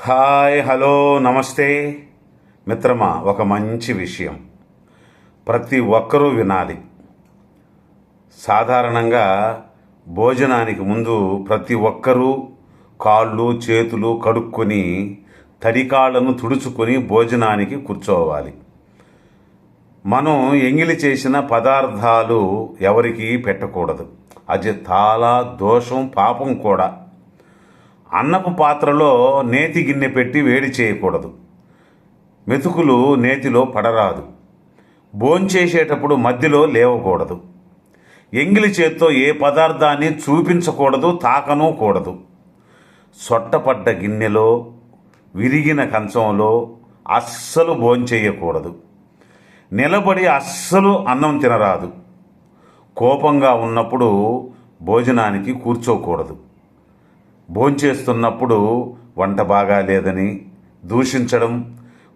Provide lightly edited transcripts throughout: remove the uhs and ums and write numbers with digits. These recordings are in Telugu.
హాయ్, హలో, నమస్తే మిత్రమా. ఒక మంచి విషయం ప్రతి ఒక్కరూ వినాలి. సాధారణంగా భోజనానికి ముందు ప్రతి ఒక్కరూ కాళ్ళు చేతులు కడుక్కొని తడికాళ్ళను తుడుచుకొని భోజనానికి కూర్చోవాలి. మనం ఎంగిలి చేసిన పదార్థాలు ఎవరికీ పెట్టకూడదు. అది చాలా దోషం, పాపం కూడా. అన్నపు పాత్రలో నేతి గిన్నె పెట్టి వేడి చేయకూడదు. మెతుకులు నేతిలో పడరాదు. భోంచేసేటప్పుడు మధ్యలో లేవకూడదు. ఎంగిలి చేత్తో ఏ పదార్థాన్ని చూపించకూడదు, తాకనూ కూడదు. సొట్టపడ్డ గిన్నెలో, విరిగిన కంచంలో అస్సలు భోంచేయకూడదు. నిలబడి అస్సలు అన్నం తినరాదు. కోపంగా ఉన్నప్పుడు భోజనానికి కూర్చోకూడదు. భోంచేస్తున్నప్పుడు వంట బాగాలేదని దూషించడం,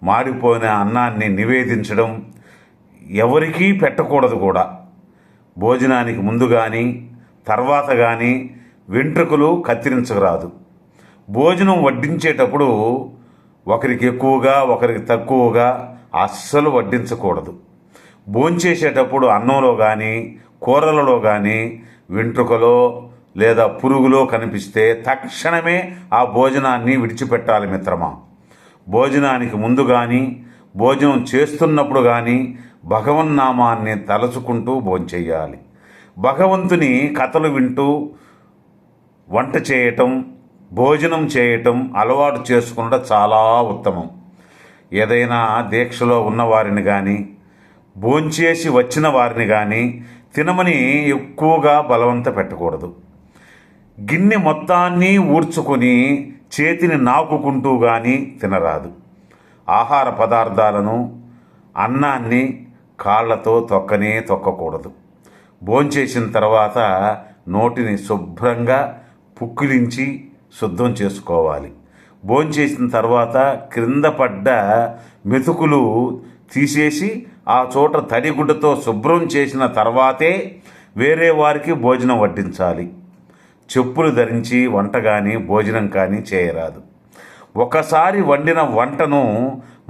మాడిపోయిన అన్నాన్ని నివేదించడం ఎవరికీ పెట్టకూడదు కూడా. భోజనానికి ముందు కానీ తర్వాత కానీ వెంట్రుకలు కత్తిరించరాదు. భోజనం వడ్డించేటప్పుడు ఒకరికి ఎక్కువగా ఒకరికి తక్కువగా అస్సలు వడ్డించకూడదు. భోంచేసేటప్పుడు అన్నంలో కానీ కూరలలో కానీ వెంట్రుకలో లేదా పురుగులో కనిపిస్తే తక్షణమే ఆ భోజనాన్ని విడిచిపెట్టాలి మిత్రమా. భోజనానికి ముందు కానీ భోజనం చేస్తున్నప్పుడు కానీ భగవన్నామాన్ని తలచుకుంటూ భోంచెయ్యాలి. భగవంతుని కథలు వింటూ వంట చేయటం, భోజనం చేయటం అలవాటు చేసుకున్నది చాలా ఉత్తమం. ఏదైనా దీక్షలో ఉన్నవారిని కానీ భోంచేసి వచ్చిన వారిని కానీ తినమని ఎక్కువగా బలవంత పెట్టకూడదు. గిన్నె మొత్తాన్ని ఊడ్చుకొని చేతిని నాకుకుంటూ కానీ తినరాదు. ఆహార పదార్థాలను, అన్నాన్ని కాళ్ళతో తొక్కకూడదు. భోంచేసిన తర్వాత నోటిని శుభ్రంగా పుక్కిలించి శుద్ధం చేసుకోవాలి. భోంచేసిన తర్వాత క్రింద పడ్డ మెతుకులు తీసేసి ఆ చోట తడిగుడ్డతో శుభ్రం చేసిన తర్వాతే వేరే వారికి భోజనం వడ్డించాలి. చెప్పులు ధరించి వంట కానీ భోజనం కానీ చేయరాదు. ఒకసారి వండిన వంటను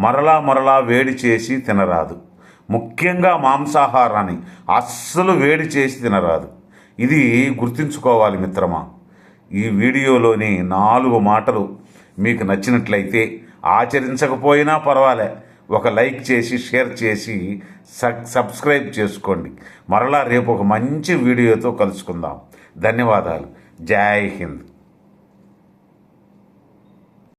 మరలా వేడి చేసి తినరాదు. ముఖ్యంగా మాంసాహారాన్ని అస్సలు వేడి చేసి తినరాదు. ఇది గుర్తుంచుకోవాలి మిత్రమా. ఈ వీడియోలోని 4 మాటలు మీకు నచ్చినట్లయితే ఆచరించకపోయినా పర్వాలే, ఒక లైక్ చేసి షేర్ చేసి సబ్స్క్రైబ్ చేసుకోండి. మరలా రేపు ఒక మంచి వీడియోతో కలుసుకుందాం. ధన్యవాదాలు. జై హింద్.